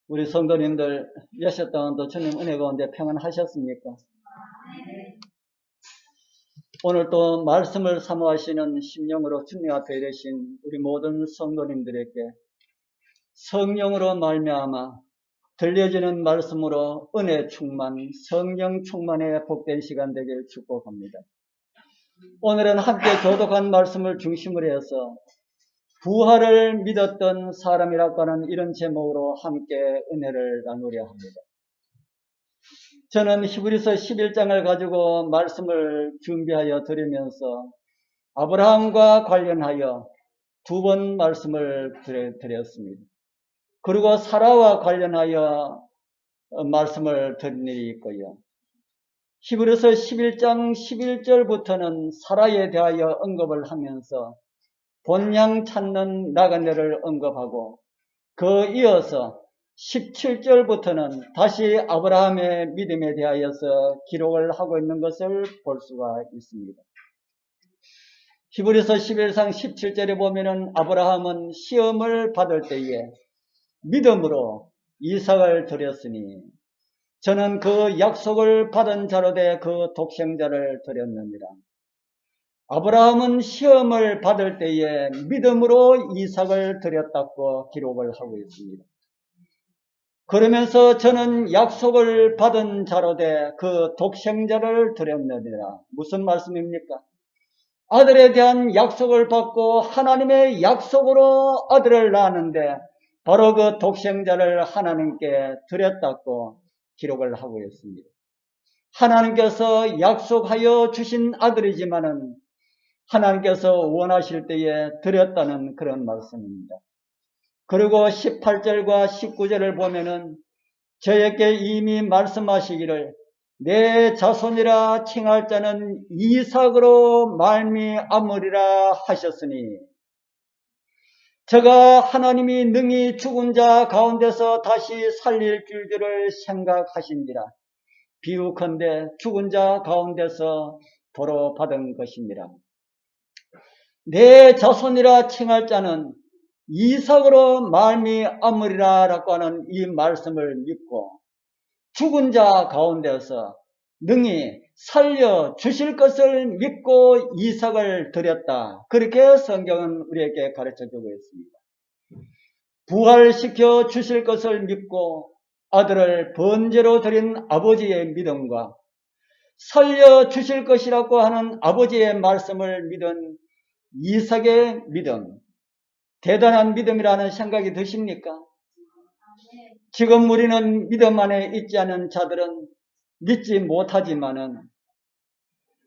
우리 성도님들 여섯 동안도 주님 은혜 가운데 평안하셨습니까? 오늘 또 말씀을 사모하시는 심령으로 주님 앞에 이르신 우리 모든 성도님들에게 성령으로 말미암아 들려지는 말씀으로 은혜 충만, 성령 충만의 복된 시간 되길 축복합니다. 오늘은 함께 교독한 말씀을 중심으로 해서 부활을 믿었던 사람이라고 하는 이런 제목으로 함께 은혜를 나누려 합니다. 저는 히브리서 11장을 가지고 말씀을 준비하여 드리면서 아브라함과 관련하여 두 번 말씀을 드렸습니다. 그리고 사라와 관련하여 말씀을 드린 일이 있고요. 히브리서 11장 11절부터는 사라에 대하여 언급을 하면서 본향 찾는 나그네를 언급하고 그 이어서 17절부터는 다시 아브라함의 믿음에 대하여서 기록을 하고 있는 것을 볼 수가 있습니다. 히브리서 11장 17절에 보면은 아브라함은 시험을 받을 때에 믿음으로 이삭을 드렸으니 저는 그 약속을 받은 자로 돼 그 독생자를 드렸느니라. 아브라함은 시험을 받을 때에 믿음으로 이삭을 드렸다고 기록을 하고 있습니다. 그러면서 저는 약속을 받은 자로 돼 그 독생자를 드렸느니라. 무슨 말씀입니까? 아들에 대한 약속을 받고 하나님의 약속으로 아들을 낳았는데 바로 그 독생자를 하나님께 드렸다고 기록을 하고 있습니다. 하나님께서 약속하여 주신 아들이지만은 하나님께서 원하실 때에 드렸다는 그런 말씀입니다. 그리고 18절과 19절을 보면은 저에게 이미 말씀하시기를 내 자손이라 칭할 자는 이삭으로 말미암으리라 하셨으니 저가 하나님이 능히 죽은 자 가운데서 다시 살릴 줄들을 생각하신지라 비유컨대 죽은 자 가운데서 도로 받은 것입니다. 내 자손이라 칭할 자는 이삭으로 말미암으리라 라고 하는 이 말씀을 믿고 죽은 자 가운데서 능히 살려주실 것을 믿고 이삭을 드렸다. 그렇게 성경은 우리에게 가르쳐주고 있습니다. 부활시켜 주실 것을 믿고 아들을 번제로 드린 아버지의 믿음과 살려주실 것이라고 하는 아버지의 말씀을 믿은 이삭의 믿음, 대단한 믿음이라는 생각이 드십니까? 지금 우리는 믿음 안에 있지 않은 자들은 믿지 못하지만은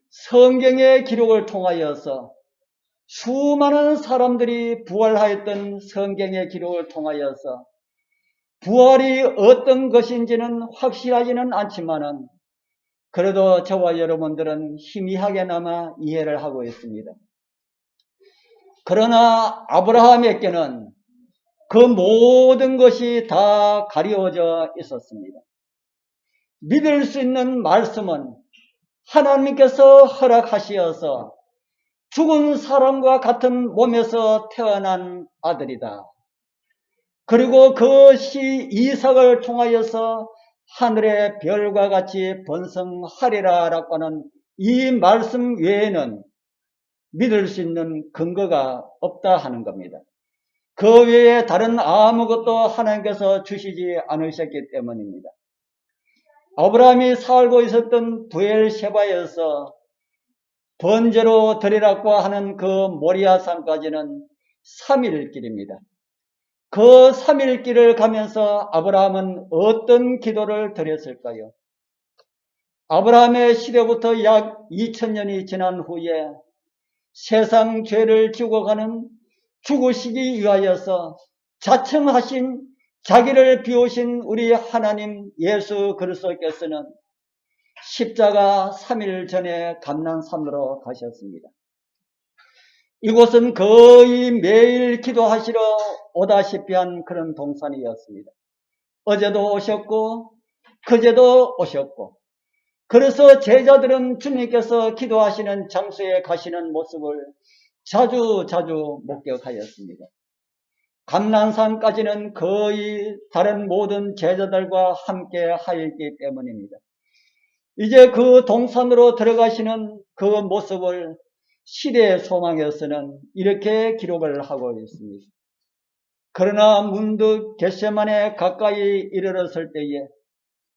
성경의 기록을 통하여서 수많은 사람들이 부활하였던 성경의 기록을 통하여서 부활이 어떤 것인지는 확실하지는 않지만은 그래도 저와 여러분들은 희미하게나마 이해를 하고 있습니다. 그러나 아브라함에게는 그 모든 것이 다 가려져 있었습니다. 믿을 수 있는 말씀은 하나님께서 허락하시어서 죽은 사람과 같은 몸에서 태어난 아들이다. 그리고 그것이 이삭을 통하여서 하늘의 별과 같이 번성하리라 라고 하는 이 말씀 외에는 믿을 수 있는 근거가 없다 하는 겁니다. 그 외에 다른 아무것도 하나님께서 주시지 않으셨기 때문입니다. 아브라함이 살고 있었던 부엘셰바에서 번제로 드리라고 하는 그 모리아산까지는 3일 길입니다. 그 3일 길을 가면서 아브라함은 어떤 기도를 드렸을까요? 아브라함의 시대부터 약 2000년이 지난 후에 세상 죄를 지고 가는 죽으시기 위하여서 자청하신 자기를 비우신 우리 하나님 예수 그리스도께서는 십자가 3일 전에 감난산으로 가셨습니다. 이곳은 거의 매일 기도하시러 오다시피 한 그런 동산이었습니다. 어제도 오셨고 그제도 오셨고 그래서 제자들은 주님께서 기도하시는 장소에 가시는 모습을 자주 목격하였습니다. 감난산까지는 거의 다른 모든 제자들과 함께 하였기 때문입니다. 이제 그 동산으로 들어가시는 그 모습을 시대의 소망에서는 이렇게 기록을 하고 있습니다. 그러나 문득 겟세마네 가까이 이르렀을 때에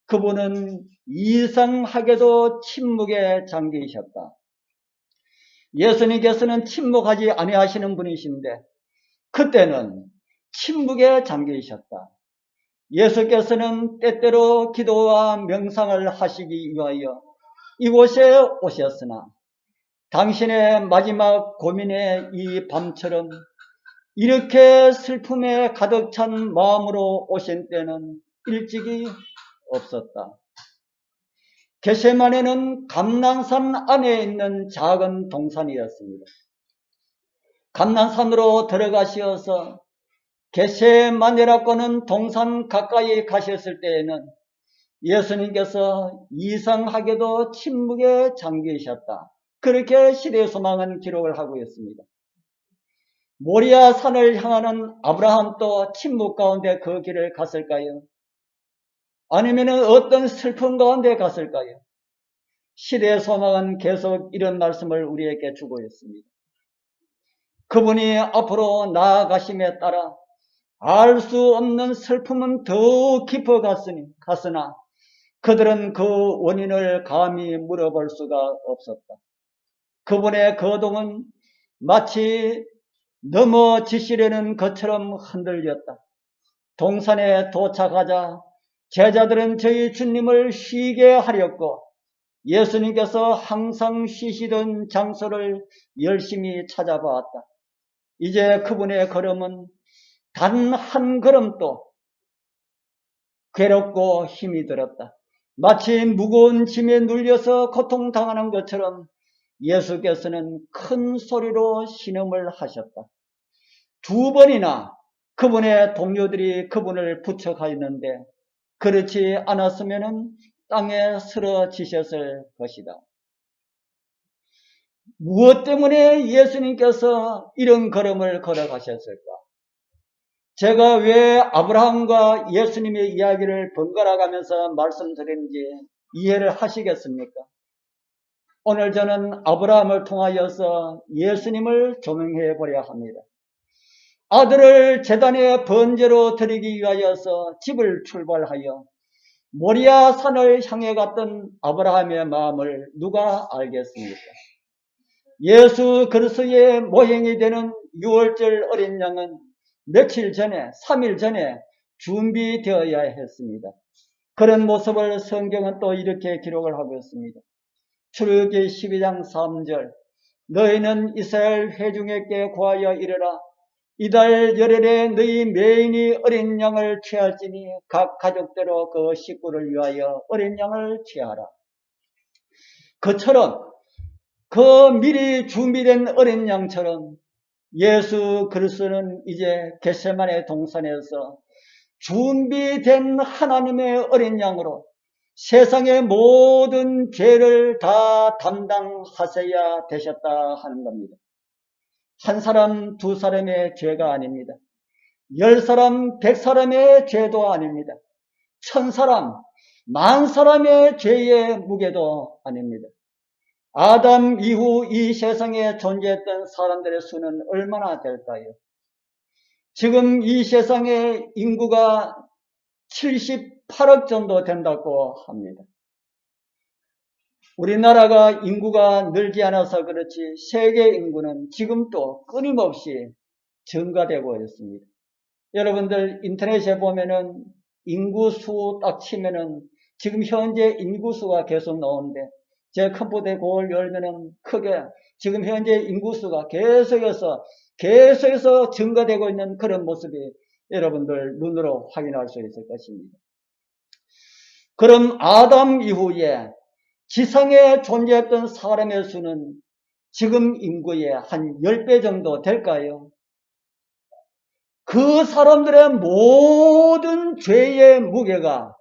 그분은 이상하게도 침묵에 잠기셨다. 예수님께서는 침묵하지 아니하시는 분이신데 그때는 침묵에 잠기셨다. 예수께서는 때때로 기도와 명상을 하시기 위하여 이곳에 오셨으나 당신의 마지막 고민의 이 밤처럼 이렇게 슬픔에 가득 찬 마음으로 오신 때는 일찍이 없었다. 겟세마네는 감난산 안에 있는 작은 동산이었습니다. 감난산으로 들어가시어서 겟세마네라고는 동산 가까이 가셨을 때에는 예수님께서 이상하게도 침묵에 잠기셨다. 그렇게 시대의 소망은 기록을 하고 있습니다. 모리아 산을 향하는 아브라함도 침묵 가운데 그 길을 갔을까요? 아니면 어떤 슬픔 가운데 갔을까요? 시대의 소망은 계속 이런 말씀을 우리에게 주고 있습니다. 그분이 앞으로 나아가심에 따라 알 수 없는 슬픔은 더욱 깊어 갔으나 그들은 그 원인을 감히 물어볼 수가 없었다. 그분의 거동은 마치 넘어지시려는 것처럼 흔들렸다. 동산에 도착하자 제자들은 저희 주님을 쉬게 하렸고 예수님께서 항상 쉬시던 장소를 열심히 찾아보았다. 이제 그분의 걸음은 단 한 걸음도 괴롭고 힘이 들었다. 마치 무거운 짐에 눌려서 고통당하는 것처럼 예수께서는 큰 소리로 신음을 하셨다. 2번이나 그분의 동료들이 그분을 부축하였는데 그렇지 않았으면 땅에 쓰러지셨을 것이다. 무엇 때문에 예수님께서 이런 걸음을 걸어가셨을까? 제가 왜 아브라함과 예수님의 이야기를 번갈아 가면서 말씀드리는지 이해를 하시겠습니까? 오늘 저는 아브라함을 통하여서 예수님을 조명해 보려 합니다. 아들을 제단의 번제로 드리기 위하여서 집을 출발하여 모리아 산을 향해 갔던 아브라함의 마음을 누가 알겠습니까? 예수 그리스도의 모형이 되는 6월절 어린 양은 며칠 전에, 3일 전에 준비되어야 했습니다. 그런 모습을 성경은 또 이렇게 기록을 하고 있습니다. 출애굽기 12장 3절 너희는 이스라엘 회중에게 고하여 이르라 이달 열흘에 너희 매인이 어린 양을 취할지니 각 가족대로 그 식구를 위하여 어린 양을 취하라. 그처럼 그 미리 준비된 어린 양처럼 예수 그리스도는 이제 겟세마네 동산에서 준비된 하나님의 어린 양으로 세상의 모든 죄를 다 담당하셔야 되셨다 하는 겁니다. 한 사람, 두 사람의 죄가 아닙니다. 10사람, 100사람의 죄도 아닙니다. 1000사람, 10,000사람의 죄의 무게도 아닙니다. 아담 이후 이 세상에 존재했던 사람들의 수는 얼마나 될까요? 지금 이 세상의 인구가 78억 정도 된다고 합니다. 우리나라가 인구가 늘지 않아서 그렇지 세계 인구는 지금도 끊임없이 증가되고 있습니다. 여러분들 인터넷에 보면은 인구수 딱 치면은 지금 현재 인구수가 계속 나오는데 제 컴퓨터에 그걸 열면은 크게 지금 현재 인구수가 계속해서 증가되고 있는 그런 모습이 여러분들 눈으로 확인할 수 있을 것입니다. 그럼 아담 이후에 지상에 존재했던 사람의 수는 지금 인구의 한 10배 정도 될까요? 그 사람들의 모든 죄의 무게가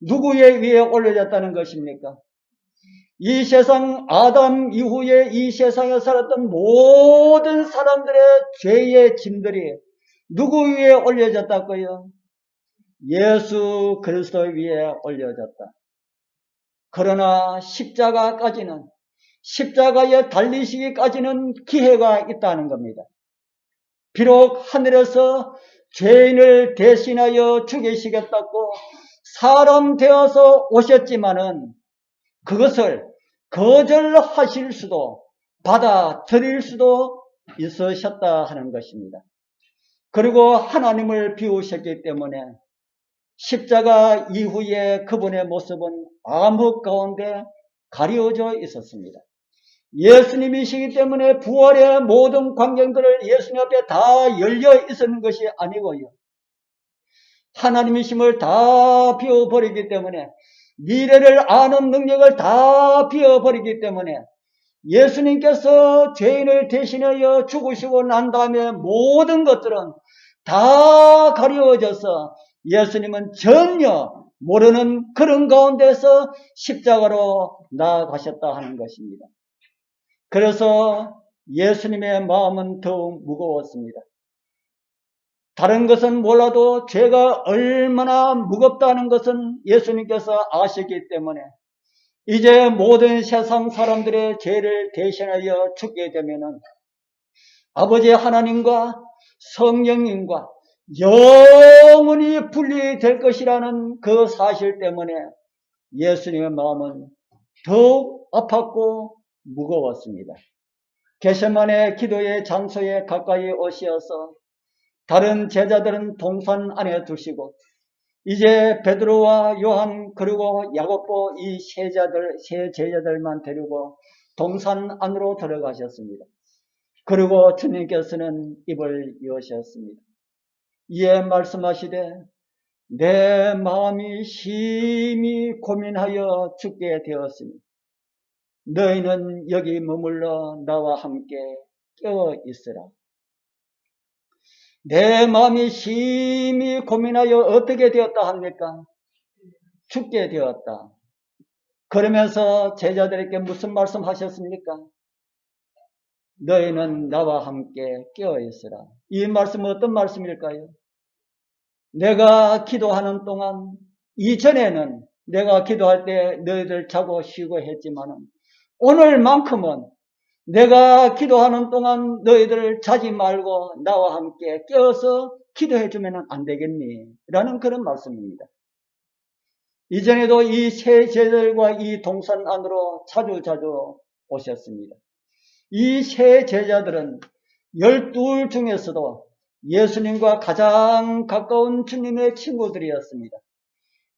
누구에 의해 올려졌다는 것입니까? 이 세상 아담 이후에 이 세상에 살았던 모든 사람들의 죄의 짐들이 누구 위에 올려졌다고요? 예수 그리스도 위에 올려졌다. 그러나 십자가에 달리시기까지는 기회가 있다는 겁니다. 비록 하늘에서 죄인을 대신하여 죽이시겠다고 사람 되어서 오셨지만은 그것을 거절하실 수도 받아들일 수도 있으셨다 하는 것입니다. 그리고 하나님을 비우셨기 때문에 십자가 이후에 그분의 모습은 암흑 가운데 가려져 있었습니다. 예수님이시기 때문에 부활의 모든 광경들을 예수님 앞에 다 열려 있었는 것이 아니고요. 하나님이심을 다 비워버리기 때문에, 미래를 아는 능력을 다 비워버리기 때문에 예수님께서 죄인을 대신하여 죽으시고 난 다음에 모든 것들은 다 가려워져서 예수님은 전혀 모르는 그런 가운데서 십자가로 나아가셨다 하는 것입니다. 그래서 예수님의 마음은 더욱 무거웠습니다. 다른 것은 몰라도 죄가 얼마나 무겁다는 것은 예수님께서 아셨기 때문에 이제 모든 세상 사람들의 죄를 대신하여 죽게 되면은 아버지 하나님과 성령님과 영원히 분리될 것이라는 그 사실 때문에 예수님의 마음은 더욱 아팠고 무거웠습니다. 겟세마네 기도의 장소에 가까이 오시어서 다른 제자들은 동산 안에 두시고 이제 베드로와 요한 그리고 야고보 이 세 제자들만 데리고 동산 안으로 들어가셨습니다. 그리고 주님께서는 입을 여셨습니다. 이에 말씀하시되 내 마음이 심히 고민하여 죽게 되었으니 너희는 여기 머물러 나와 함께 깨어 있으라. 내 마음이 심히 고민하여 어떻게 되었다 합니까? 죽게 되었다. 그러면서 제자들에게 무슨 말씀 하셨습니까? 너희는 나와 함께 깨어 있으라. 이 말씀은 어떤 말씀일까요? 내가 기도하는 동안, 이전에는 내가 기도할 때 너희들 자고 쉬고 했지만은 오늘만큼은 내가 기도하는 동안 너희들 자지 말고 나와 함께 깨어서 기도해 주면 안 되겠니? 라는 그런 말씀입니다. 이전에도 이 세 제자들과 이 동산 안으로 자주 오셨습니다. 이 세 제자들은 12 중에서도 예수님과 가장 가까운 주님의 친구들이었습니다.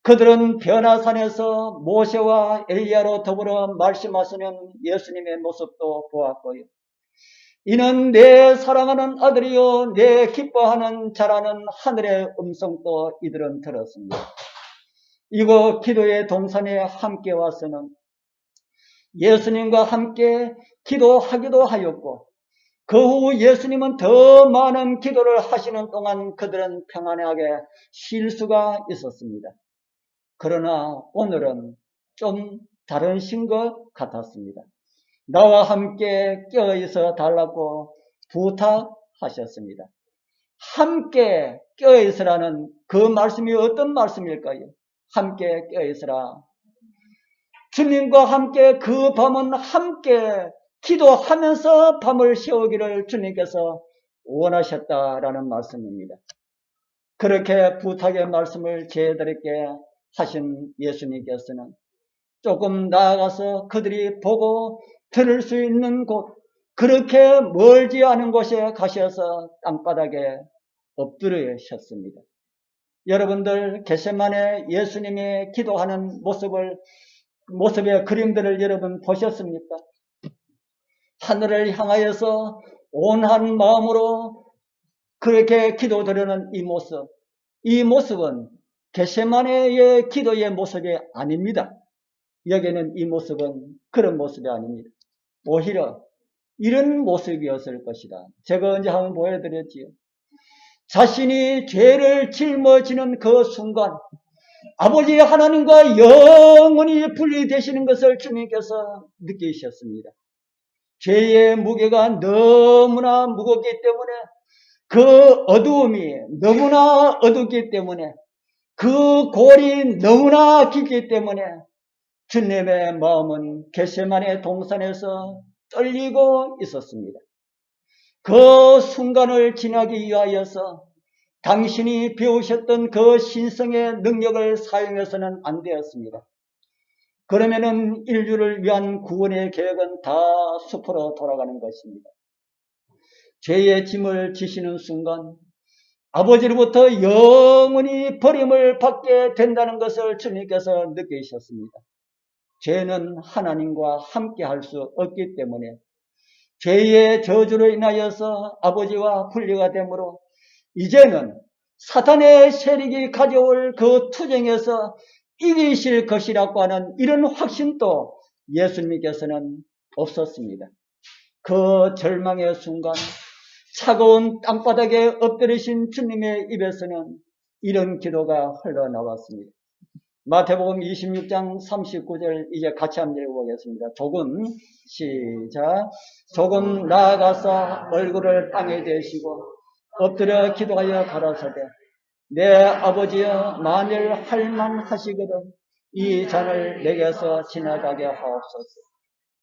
그들은 변화산에서 모세와 엘리야로 더불어 말씀하시는 예수님의 모습도 보았고요. 이는 내 사랑하는 아들이요 내 기뻐하는 자라는 하늘의 음성도 이들은 들었습니다. 이곳 기도의 동산에 함께 와서는 예수님과 함께 기도하기도 하였고 그 후 예수님은 더 많은 기도를 하시는 동안 그들은 평안하게 쉴 수가 있었습니다. 그러나 오늘은 좀 다르신 것 같았습니다. 나와 함께 껴있어 달라고 부탁하셨습니다. 함께 껴있으라는 그 말씀이 어떤 말씀일까요? 함께 껴있으라. 주님과 함께 그 밤은 함께 기도하면서 밤을 새우기를 주님께서 원하셨다라는 말씀입니다. 그렇게 부탁의 말씀을 제자들에게 하신 예수님께서는 조금 나아가서 그들이 보고 들을 수 있는 곳, 그렇게 멀지 않은 곳에 가셔서 땅바닥에 엎드리셨습니다. 여러분들 겟세마네 예수님의 기도하는 모습의 그림들을 여러분 보셨습니까? 하늘을 향하여서 온한 마음으로 그렇게 기도드리는 이 모습은 겟세마네의 기도의 모습이 아닙니다. 여기는 이 모습은 그런 모습이 아닙니다. 오히려 이런 모습이었을 것이다. 제가 언제 한번 보여드렸지요. 자신이 죄를 짊어지는 그 순간 아버지 하나님과 영원히 분리되시는 것을 주님께서 느끼셨습니다. 죄의 무게가 너무나 무겁기 때문에 그 어두움이 너무나 어둡기 때문에, 그 골이 너무나 깊기 때문에 주님의 마음은 겟세마네 동산에서 떨리고 있었습니다. 그 순간을 지나기 위하여서 당신이 배우셨던 그 신성의 능력을 사용해서는 안 되었습니다. 그러면은 인류를 위한 구원의 계획은 다 수포로 돌아가는 것입니다. 죄의 짐을 지시는 순간 아버지로부터 영원히 버림을 받게 된다는 것을 주님께서 느끼셨습니다. 죄는 하나님과 함께 할 수 없기 때문에 죄의 저주로 인하여서 아버지와 분리가 되므로 이제는 사탄의 세력이 가져올 그 투쟁에서 이기실 것이라고 하는 이런 확신도 예수님께서는 없었습니다. 그 절망의 순간 차가운 땅바닥에 엎드리신 주님의 입에서는 이런 기도가 흘러나왔습니다. 마태복음 26장 39절 이제 같이 한번 읽어보겠습니다. 조금 시작. 조금 나아가서 얼굴을 땅에 대시고 엎드려 기도하여 가라사대 내 아버지여 만일 할만하시거든 이 잔을 내게서 지나가게 하옵소서.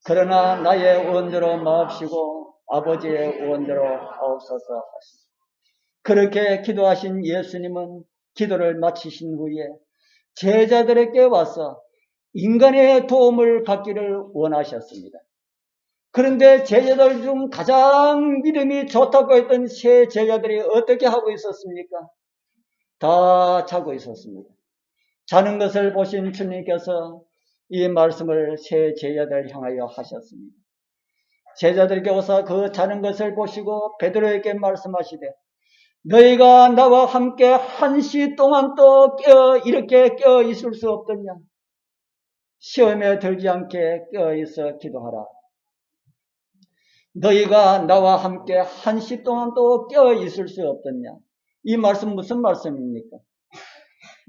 그러나 나의 원대로 마옵시고 아버지의 원대로 하옵소서 하시니 그렇게 기도하신 예수님은 기도를 마치신 후에 제자들에게 와서 인간의 도움을 받기를 원하셨습니다. 그런데 제자들 중 가장 믿음이 좋다고 했던 세 제자들이 어떻게 하고 있었습니까? 다 자고 있었습니다. 자는 것을 보신 주님께서 이 말씀을 세 제자들 향하여 하셨습니다. 제자들에게 오사 그 자는 것을 보시고 베드로에게 말씀하시되 너희가 나와 함께 1시 동안 또 이렇게 깨어 있을 수 없더냐? 시험에 들지 않게 깨어 있어 기도하라. 너희가 나와 함께 1시 동안 또 깨어 있을 수 없더냐? 이 말씀 무슨 말씀입니까?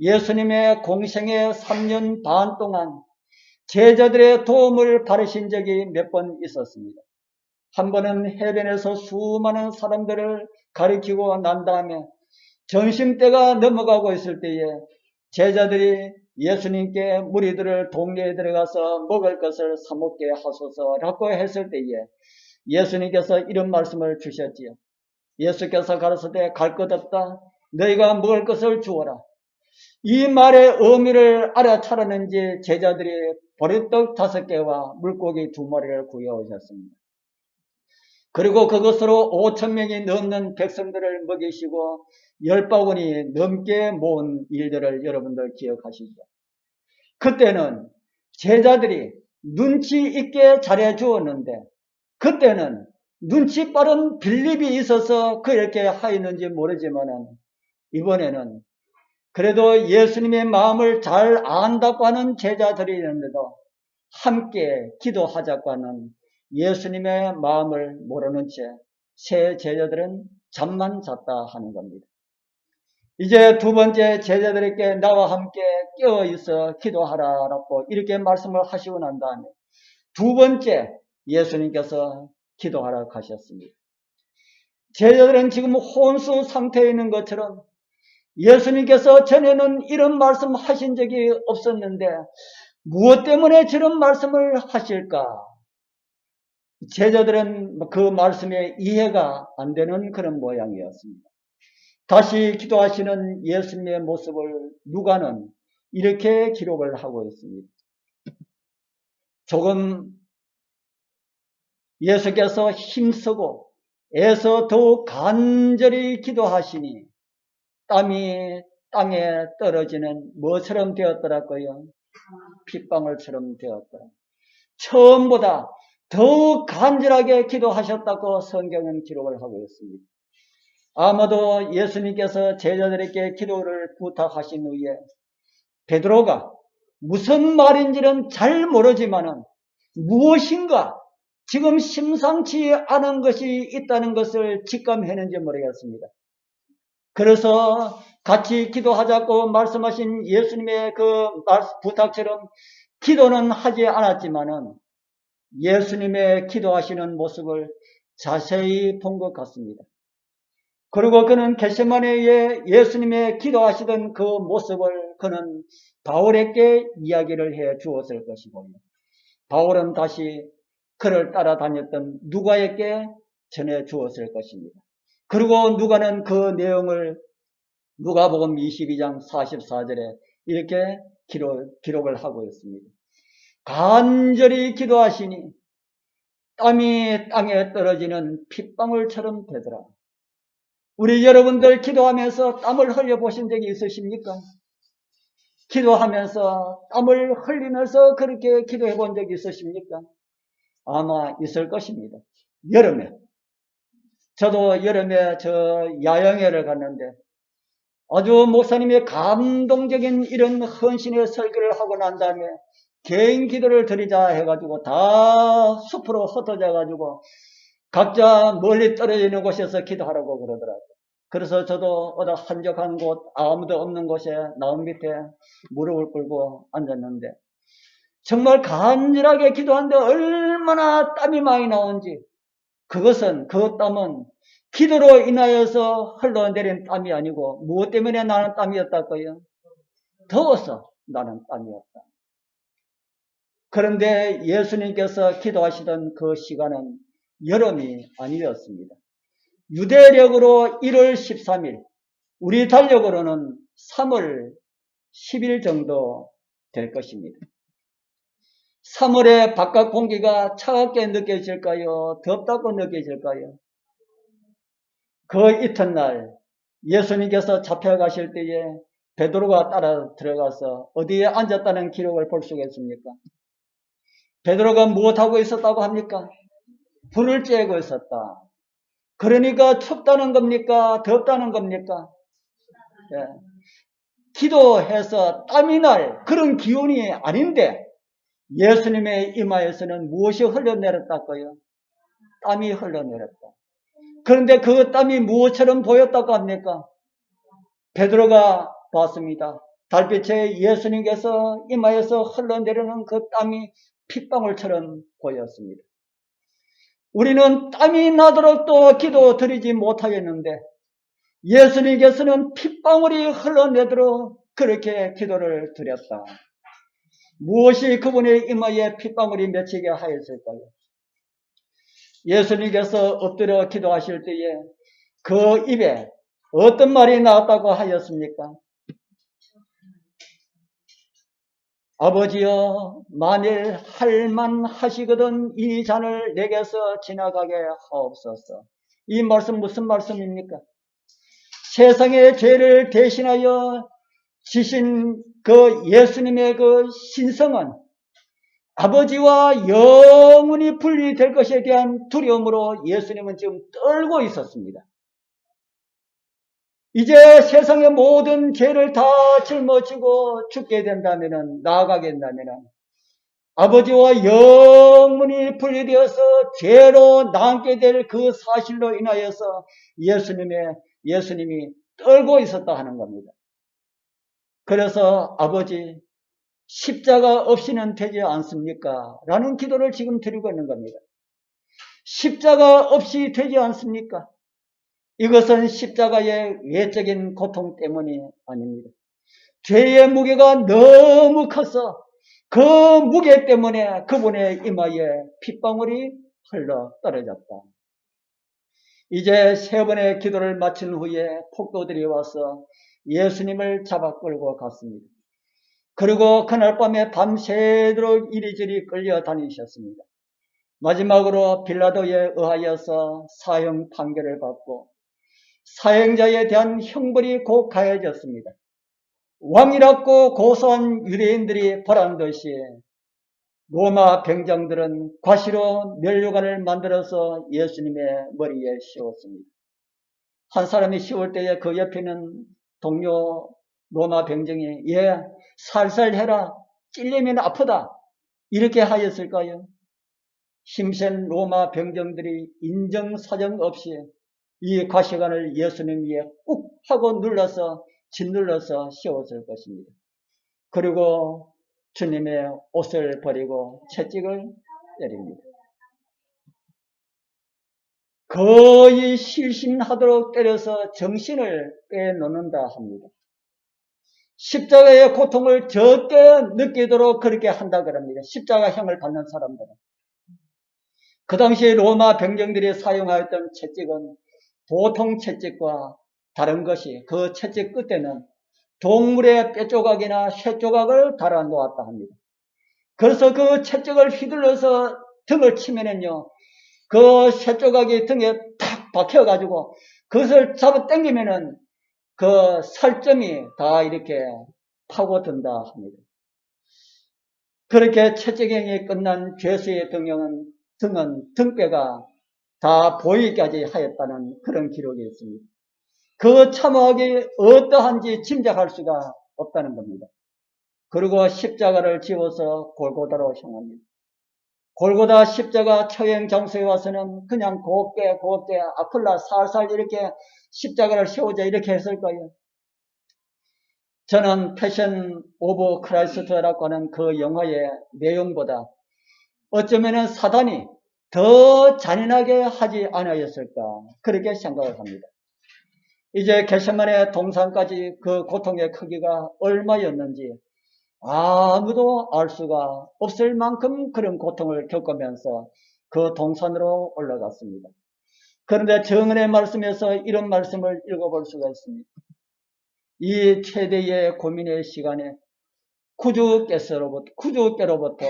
예수님의 공생의 3년 반 동안 제자들의 도움을 받으신 적이 몇 번 있었습니다. 한 번은 해변에서 수많은 사람들을 가리키고 난 다음에 점심때가 넘어가고 있을 때에 제자들이 예수님께 무리들을 동네에 들어가서 먹을 것을 사먹게 하소서라고 했을 때에 예수님께서 이런 말씀을 주셨지요. 예수께서 가라사대 갈 것 없다. 너희가 먹을 것을 주어라. 이 말의 의미를 알아차렸는지 제자들이 보리떡 5개와 물고기 2마리를 구해오셨습니다. 그리고 그것으로 5,000명이 넘는 백성들을 먹이시고 10바구니 넘게 모은 일들을 여러분들 기억하시죠. 그때는 제자들이 눈치 있게 잘해 주었는데 그때는 눈치 빠른 빌립이 있어서 그렇게 하였는지 모르지만 이번에는 그래도 예수님의 마음을 잘 안다고 하는 제자들이 있는데도 함께 기도하자고 하는 예수님의 마음을 모르는 채 세 제자들은 잠만 잤다 하는 겁니다. 이제 두 번째 제자들에게 나와 함께 깨어 있어 기도하라라고 이렇게 말씀을 하시고 난 다음에 두 번째 예수님께서 기도하라고 하셨습니다. 제자들은 지금 혼수 상태에 있는 것처럼 예수님께서 전에는 이런 말씀 하신 적이 없었는데 무엇 때문에 저런 말씀을 하실까? 제자들은 그 말씀에 이해가 안 되는 그런 모양이었습니다. 다시 기도하시는 예수님의 모습을 누가는 이렇게 기록을 하고 있습니다. 조금 예수께서 힘쓰고 애써 더욱 간절히 기도하시니 땀이 땅에 떨어지는 뭐처럼 되었더라고요? 핏방울처럼 되었더라. 처음보다 더욱 간절하게 기도하셨다고 성경은 기록을 하고 있습니다. 아마도 예수님께서 제자들에게 기도를 부탁하신 후에 베드로가 무슨 말인지는 잘 모르지만은 무엇인가 지금 심상치 않은 것이 있다는 것을 직감했는지 모르겠습니다. 그래서 같이 기도하자고 말씀하신 예수님의 그 부탁처럼 기도는 하지 않았지만은 예수님의 기도하시는 모습을 자세히 본 것 같습니다. 그리고 그는 겟세마네에 예수님의 기도하시던 그 모습을 그는 바울에게 이야기를 해 주었을 것이고요. 바울은 다시 그를 따라다녔던 누가에게 전해 주었을 것입니다. 그리고 누가는 그 내용을 누가복음 22장 44절에 이렇게 기록을 하고 있습니다. 간절히 기도하시니 땀이 땅에 떨어지는 핏방울처럼 되더라. 우리 여러분들 기도하면서 땀을 흘려보신 적이 있으십니까? 기도하면서 땀을 흘리면서 그렇게 기도해 본 적이 있으십니까? 아마 있을 것입니다. 여름에. 저도 여름에 야영회를 갔는데 아주 목사님의 감동적인 이런 헌신의 설교를 하고 난 다음에 개인 기도를 드리자 해가지고 다 숲으로 흩어져 가지고 각자 멀리 떨어지는 곳에서 기도하라고 그러더라고요. 그래서 저도 어디 한적한 곳, 아무도 없는 곳에 나무 밑에 무릎을 꿇고 앉았는데 정말 간절하게 기도하는데 얼마나 땀이 많이 나온지, 그 땀은 기도로 인하여서 흘러내린 땀이 아니고 무엇 때문에 나는 땀이었다고요? 더워서 나는 땀이었다. 그런데 예수님께서 기도하시던 그 시간은 여름이 아니었습니다. 유대력으로 1월 13일, 우리 달력으로는 3월 10일 정도 될 것입니다. 3월에 바깥 공기가 차갑게 느껴질까요? 덥다고 느껴질까요? 그 이튿날 예수님께서 잡혀가실 때에 베드로가 따라 들어가서 어디에 앉았다는 기록을 볼 수가 있습니까? 베드로가 무엇하고 있었다고 합니까? 불을 쬐고 있었다. 그러니까 춥다는 겁니까? 덥다는 겁니까? 예. 기도해서 땀이 날 그런 기운이 아닌데 예수님의 이마에서는 무엇이 흘러내렸다고요? 땀이 흘러내렸다. 그런데 그 땀이 무엇처럼 보였다고 합니까? 베드로가 봤습니다. 달빛에 예수님께서 이마에서 흘러내리는 그 땀이 핏방울처럼 보였습니다. 우리는 땀이 나도록 또 기도 드리지 못하겠는데 예수님께서는 핏방울이 흘러내도록 그렇게 기도를 드렸다. 무엇이 그분의 이마에 핏방울이 맺히게 하였을까요? 예수님께서 엎드려 기도하실 때에 그 입에 어떤 말이 나왔다고 하였습니까? 아버지여, 만일 할만하시거든 이 잔을 내게서 지나가게 하옵소서. 이 말씀 무슨 말씀입니까? 세상의 죄를 대신하여 지신 그 예수님의 그 신성은 아버지와 영원히 분리될 것에 대한 두려움으로 예수님은 지금 떨고 있었습니다. 이제 세상의 모든 죄를 다 짊어지고 죽게 된다면, 나아가게 된다면 아버지와 영원히 분리되어서 죄로 남게 될 그 사실로 인하여서 예수님이 떨고 있었다 하는 겁니다. 그래서 아버지, 십자가 없이는 되지 않습니까? 라는 기도를 지금 드리고 있는 겁니다. 십자가 없이 되지 않습니까? 이것은 십자가의 외적인 고통 때문이 아닙니다. 죄의 무게가 너무 커서 그 무게 때문에 그분의 이마에 핏방울이 흘러 떨어졌다. 이제 세 번의 기도를 마친 후에 폭도들이 와서 예수님을 잡아 끌고 갔습니다. 그리고 그날 밤에 밤새도록 이리저리 끌려다니셨습니다. 마지막으로 빌라도에 의하여서 사형 판결을 받고 사형자에 대한 형벌이 곧 가해졌습니다. 왕이라고 고소한 유대인들이 벌한 듯이 로마 병장들은 과시로 면류관을 만들어서 예수님의 머리에 씌웠습니다. 한 사람이 씌울 때에 그 옆에는 동료 로마 병정이 살살 해라, 찔리면 아프다, 이렇게 하였을까요? 힘센 로마 병정들이 인정사정 없이 이 과시관을 예수님 위에 꾹 하고 짓눌러서 씌웠을 것입니다. 그리고 주님의 옷을 버리고 채찍을 때립니다. 거의 실신하도록 때려서 정신을 빼놓는다 합니다. 십자가의 고통을 적게 느끼도록 그렇게 한다 그럽니다. 십자가형을 받는 사람들은. 그 당시 로마 병정들이 사용하였던 채찍은 보통 채찍과 다른 것이 그 채찍 끝에는 동물의 뼈조각이나 쇠조각을 달아 놓았다 합니다. 그래서 그 채찍을 휘둘러서 등을 치면은요, 그 쇠조각이 등에 탁 박혀가지고 그것을 잡아 당기면은 그 살점이 다 이렇게 파고든다 합니다. 그렇게 채찍행이 끝난 죄수의 등은 등뼈가 다 보이기까지 하였다는 그런 기록이 있습니다. 그 참혹이 어떠한지 짐작할 수가 없다는 겁니다. 그리고 십자가를 지워서 골고다로 향합니다. 골고다 십자가 처형 장소에 와서는 그냥 곱게 아플라 살살 이렇게 십자가를 세우자 이렇게 했을 거예요. 저는 패션 오브 크라이스트라고 하는 그 영화의 내용보다 어쩌면 사단이 더 잔인하게 하지 않았을까 그렇게 생각을 합니다. 이제 겟세마네 동산까지 그 고통의 크기가 얼마였는지 아무도 알 수가 없을 만큼 그런 고통을 겪으면서 그 동산으로 올라갔습니다. 그런데 정은의 말씀에서 이런 말씀을 읽어볼 수가 있습니다. 이 최대의 고민의 시간에 구주께로부터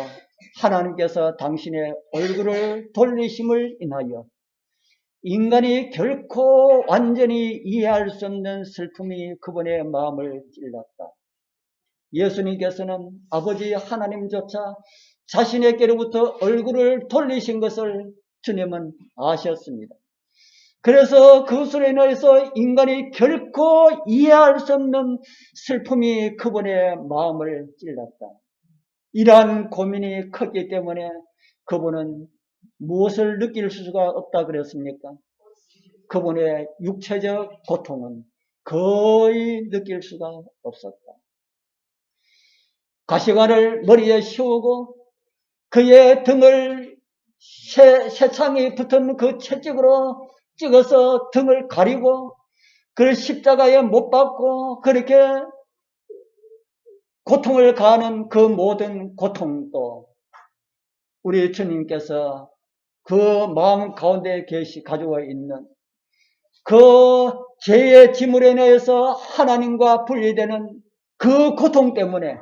하나님께서 당신의 얼굴을 돌리심을 인하여 인간이 결코 완전히 이해할 수 없는 슬픔이 그분의 마음을 찔렀다. 예수님께서는 아버지 하나님조차 자신에게로부터 얼굴을 돌리신 것을 주님은 아셨습니다. 그래서 그것으로 인해서 인간이 결코 이해할 수 없는 슬픔이 그분의 마음을 찔렀다. 이러한 고민이 컸기 때문에 그분은 무엇을 느낄 수가 없다 그랬습니까? 그분의 육체적 고통은 거의 느낄 수가 없었다. 가시관을 머리에 씌우고 그의 등을 새창이 붙은 그 채찍으로 찍어서 등을 가리고 그를 십자가에 못 박고 그렇게 고통을 가하는 그 모든 고통도 우리 주님께서 그 마음 가운데 가지고 있는 그 죄의 지물에 의해서 하나님과 분리되는 그 고통 때문에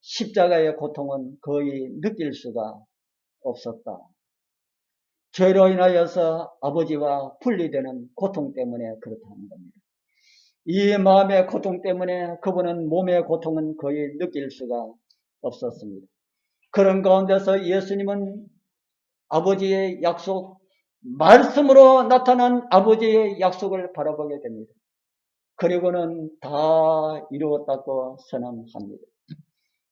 십자가의 고통은 거의 느낄 수가 없었다. 죄로 인하여서 아버지와 분리되는 고통 때문에 그렇다는 겁니다. 이 마음의 고통 때문에 그분은 몸의 고통은 거의 느낄 수가 없었습니다. 그런 가운데서 예수님은 아버지의 약속, 말씀으로 나타난 아버지의 약속을 바라보게 됩니다. 그리고는 다 이루었다고 선언합니다.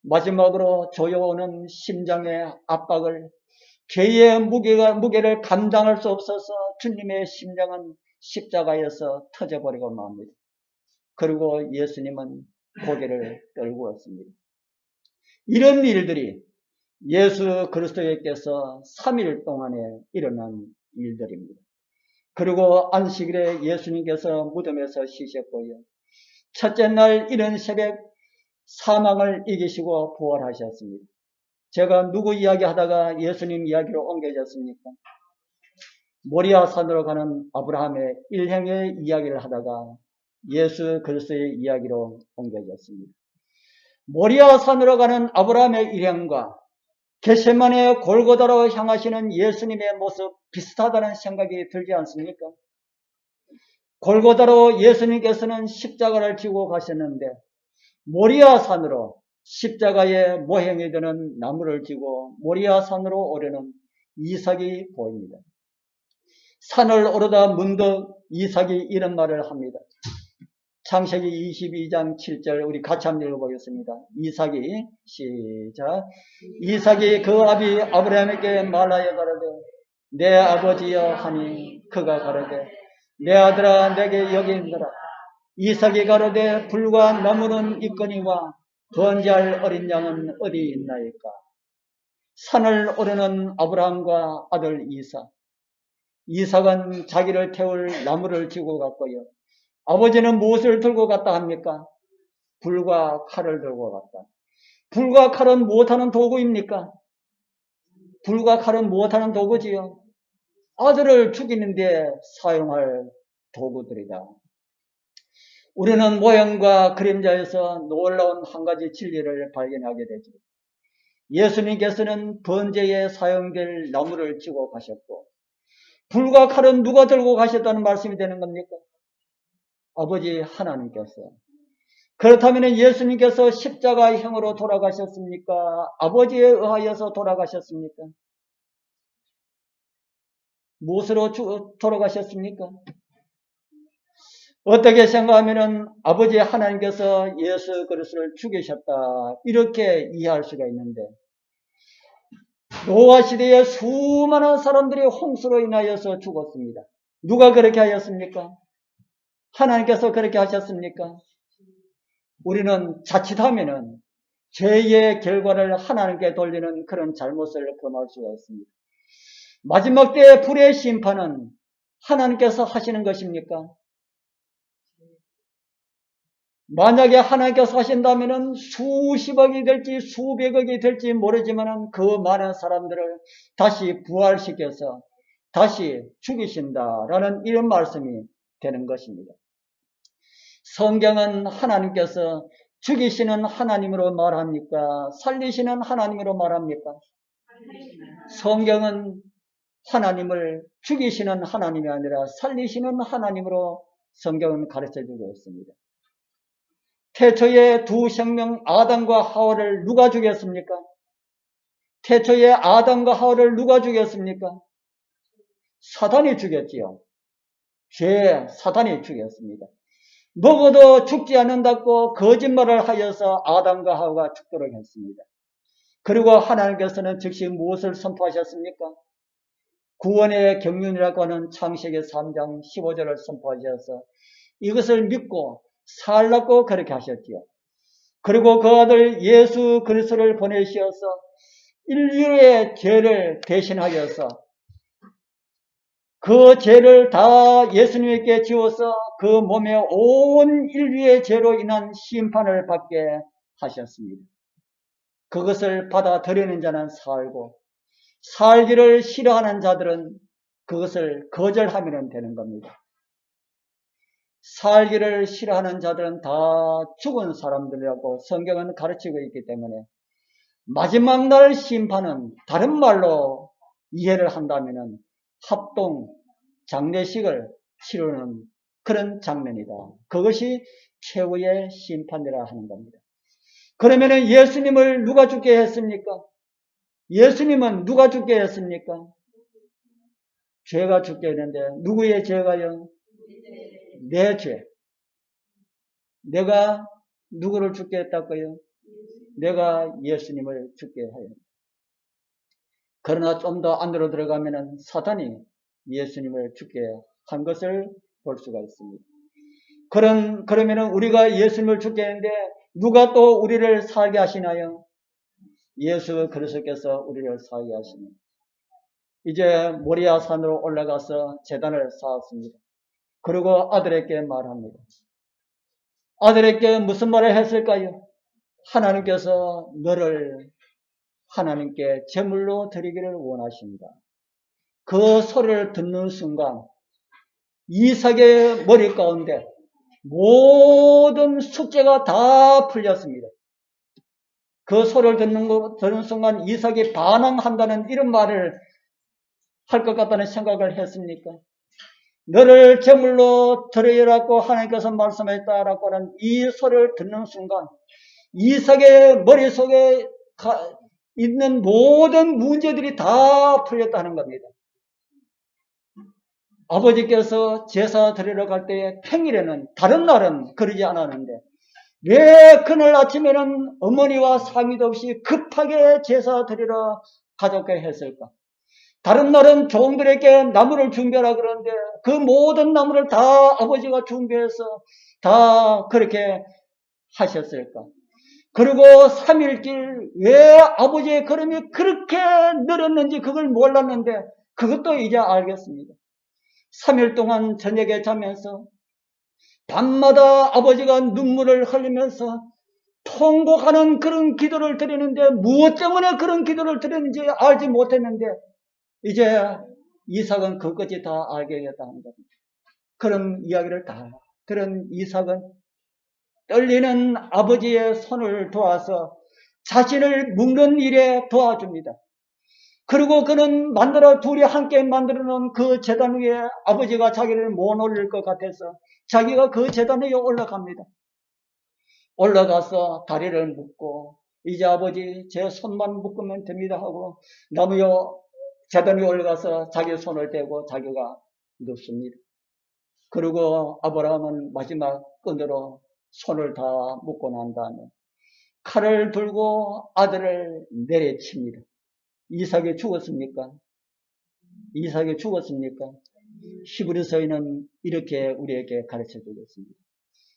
마지막으로 조여오는 심장의 압박을 죄의 무게를 감당할 수 없어서 주님의 심장은 십자가에서 터져버리고 맙니다. 그리고 예수님은 고개를 떨구었습니다. 이런 일들이 예수 그리스도께서 3일 동안에 일어난 일들입니다. 그리고 안식일에 예수님께서 무덤에서 쉬셨고요. 첫째 날 이른 새벽 사망을 이기시고 부활하셨습니다. 제가 누구 이야기하다가 예수님 이야기로 옮겨졌습니까? 모리아산으로 가는 아브라함의 일행의 이야기를 하다가 예수 그리스도의 이야기로 옮겨졌습니다. 모리아산으로 가는 아브라함의 일행과 겟세마네 골고다로 향하시는 예수님의 모습 비슷하다는 생각이 들지 않습니까? 골고다로 예수님께서는 십자가를 지고 가셨는데 모리아산으로 십자가의 모형이 되는 나무를 지고 모리아산으로 오르는 이삭이 보입니다. 산을 오르다 문득 이삭이 이런 말을 합니다. 창세기 22장 7절 우리 같이 한번 읽어보겠습니다. 이삭이 시작. 이삭이 그 아비 아브라함에게 말하여 가로되 내 아버지여 하니 그가 가로되 내 아들아 내게 여기 있노라. 이삭이 가로되 불과 나무는 있거니와 번제할 어린 양은 어디 있나이까. 산을 오르는 아브라함과 아들 이삭. 이삭은 자기를 태울 나무를 지고 갔고요. 아버지는 무엇을 들고 갔다 합니까? 불과 칼을 들고 갔다. 불과 칼은 무엇하는 도구입니까? 불과 칼은 무엇하는 도구지요? 아들을 죽이는데 사용할 도구들이다. 우리는 모형과 그림자에서 놀라운 한 가지 진리를 발견하게 되죠. 예수님께서는 번제에 사용될 나무를 지고 가셨고, 불과 칼은 누가 들고 가셨다는 말씀이 되는 겁니까? 아버지 하나님께서. 그렇다면 예수님께서 십자가형으로 돌아가셨습니까? 아버지에 의하여서 돌아가셨습니까? 무엇으로 돌아가셨습니까? 어떻게 생각하면 아버지 하나님께서 예수 그리스도를 죽이셨다, 이렇게 이해할 수가 있는데, 노아 시대에 수많은 사람들이 홍수로 인하여서 죽었습니다. 누가 그렇게 하였습니까? 하나님께서 그렇게 하셨습니까? 우리는 자칫하면은 죄의 결과를 하나님께 돌리는 그런 잘못을 범할 수가 있습니다. 마지막 때의 불의 심판은 하나님께서 하시는 것입니까? 만약에 하나님께서 하신다면 수십억이 될지 수백억이 될지 모르지만 그 많은 사람들을 다시 부활시켜서 다시 죽이신다라는 이런 말씀이 되는 것입니다. 성경은 하나님께서 죽이시는 하나님으로 말합니까? 살리시는 하나님으로 말합니까? 성경은 하나님을 죽이시는 하나님이 아니라 살리시는 하나님으로 성경은 가르쳐주고 있습니다. 태초의 두 생명 아담과 하와를 누가 죽였습니까? 태초의 아담과 하와를 누가 죽였습니까? 사단이 죽였지요. 사단이 죽였습니다. 먹어도 죽지 않는다고 거짓말을 하여서 아담과 하와가 죽도록 했습니다. 그리고 하나님께서는 즉시 무엇을 선포하셨습니까? 구원의 경륜이라고 하는 창세기 3장 15절을 선포하셔서 이것을 믿고 살라고 그렇게 하셨지요. 그리고 그 아들 예수 그리스도를 보내시어서 인류의 죄를 대신하여서 그 죄를 다 예수님께 지워서 그 몸에 온 인류의 죄로 인한 심판을 받게 하셨습니다. 그것을 받아들이는 자는 살고 살기를 싫어하는 자들은 그것을 거절하면 되는 겁니다. 살기를 싫어하는 자들은 다 죽은 사람들이라고 성경은 가르치고 있기 때문에 마지막 날 심판은 다른 말로 이해를 한다면 합동 장례식을 치르는 그런 장면이다. 그것이 최후의 심판이라 하는 겁니다. 그러면 예수님을 누가 죽게 했습니까? 예수님은 누가 죽게 했습니까? 죄가 죽게 했는데 누구의 죄가요? 내 죄. 내가 누구를 죽게 했다고요? 내가 예수님을 죽게 하여. 그러나 좀 더 안으로 들어가면 사탄이 예수님을 죽게 한 것을 볼 수가 있습니다. 그러면 우리가 예수님을 죽게 했는데 누가 또 우리를 살게 하시나요? 예수 그리스도께서 우리를 살게 하십니다. 이제 모리아 산으로 올라가서 제단을 쌓았습니다. 그리고 아들에게 말합니다. 아들에게 무슨 말을 했을까요? 하나님께서 너를 하나님께 제물로 드리기를 원하십니다. 그 소리를 듣는 순간 이삭의 머리 가운데 모든 숙제가 다 풀렸습니다. 그 소리를 듣는 순간 이삭이 반항한다는 이런 말을 할 것 같다는 생각을 했습니까? 너를 제물로 드리라고 하나님께서 말씀했다라고 하는 이 소리를 듣는 순간 이삭의 머릿속에 있는 모든 문제들이 다 풀렸다는 겁니다. 아버지께서 제사 드리러 갈 때 평일에는 다른 날은 그러지 않았는데 왜 그날 아침에는 어머니와 상의도 없이 급하게 제사 드리러 가져게 했을까? 다른 날은 종들에게 나무를 준비하라 그러는데 그 모든 나무를 다 아버지가 준비해서 다 그렇게 하셨을까? 그리고 3일길 왜 아버지의 걸음이 그렇게 느렸는지 그걸 몰랐는데 그것도 이제 알겠습니다. 3일 동안 저녁에 자면서 밤마다 아버지가 눈물을 흘리면서 통곡하는 그런 기도를 드리는데 무엇 때문에 그런 기도를 드리는지 알지 못했는데 이제 이삭은 그것이 다 알게 됐다는 겁니다. 그런 이야기를 다 들은 이삭은 떨리는 아버지의 손을 도와서 자신을 묶는 일에 도와줍니다. 그리고 그는 둘이 함께 만들어 놓은 그 제단 위에 아버지가 자기를 못 올릴 것 같아서 자기가 그 제단 위에 올라갑니다. 올라가서 다리를 묶고 이제 아버지 제 손만 묶으면 됩니다 하고 나무 제단 위에 올라가서 자기 손을 대고 자기가 눕습니다. 그리고 아브라함은 마지막 끈으로 손을 다 묶고 난 다음에 칼을 들고 아들을 내려칩니다. 이삭이 죽었습니까? 이삭이 죽었습니까? 히브리서에는 이렇게 우리에게 가르쳐 주겠습니다.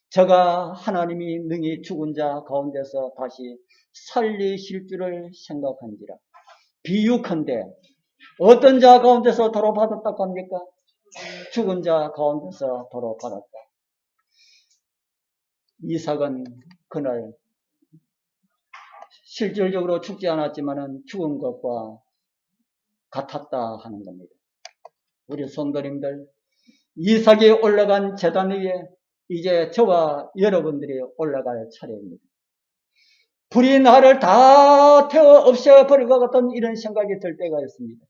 저가 하나님이 능히 죽은 자 가운데서 다시 살리실 줄을 생각한지라. 비유컨대 어떤 자 가운데서 도로 받았다고 합니까? 죽은 자 가운데서 도로 받았다. 이삭은 그날 실질적으로 죽지 않았지만 죽은 것과 같았다 하는 겁니다. 우리 성도님들, 이삭이 올라간 제단 위에 이제 저와 여러분들이 올라갈 차례입니다. 불이 나를 다 태워 없애버릴 것 같은 이런 생각이 들 때가 있습니다.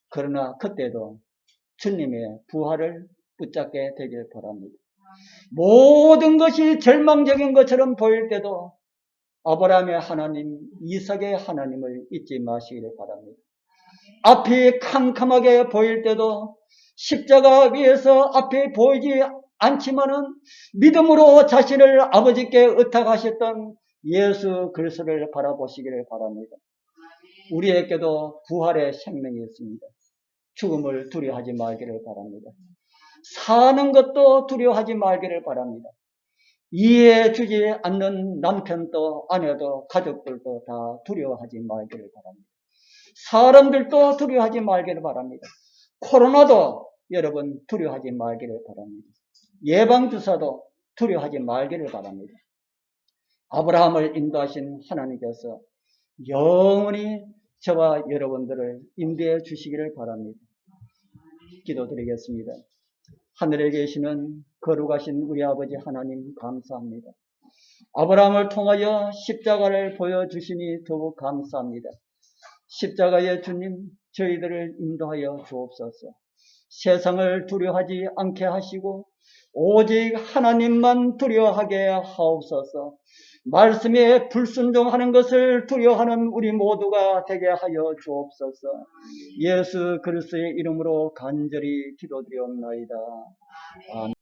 그러나 그때도 주님의 부활을 붙잡게 되길 바랍니다. 모든 것이 절망적인 것처럼 보일 때도 아브라함의 하나님, 이삭의 하나님을 잊지 마시기를 바랍니다. 앞이 캄캄하게 보일 때도 십자가 위에서 앞이 보이지 않지만은 믿음으로 자신을 아버지께 의탁하셨던 예수 그리스도를 바라보시기를 바랍니다. 우리에게도 부활의 생명이 있습니다. 죽음을 두려워하지 말기를 바랍니다. 사는 것도 두려워하지 말기를 바랍니다. 이해해 주지 않는 남편도 아내도 가족들도 다 두려워하지 말기를 바랍니다. 사람들도 두려워하지 말기를 바랍니다. 코로나도 여러분 두려워하지 말기를 바랍니다. 예방주사도 두려워하지 말기를 바랍니다. 아브라함을 인도하신 하나님께서 영원히 저와 여러분들을 인도해 주시기를 바랍니다. 기도드리겠습니다. 하늘에 계시는 거룩하신 우리 아버지 하나님 감사합니다. 아브라함을 통하여 십자가를 보여주시니 더욱 감사합니다. 십자가의 주님, 저희들을 인도하여 주옵소서. 세상을 두려워하지 않게 하시고 오직 하나님만 두려워하게 하옵소서. 말씀에 불순종하는 것을 두려워하는 우리 모두가 되게 하여 주옵소서. 예수 그리스도의 이름으로 간절히 기도드리옵나이다. 아멘.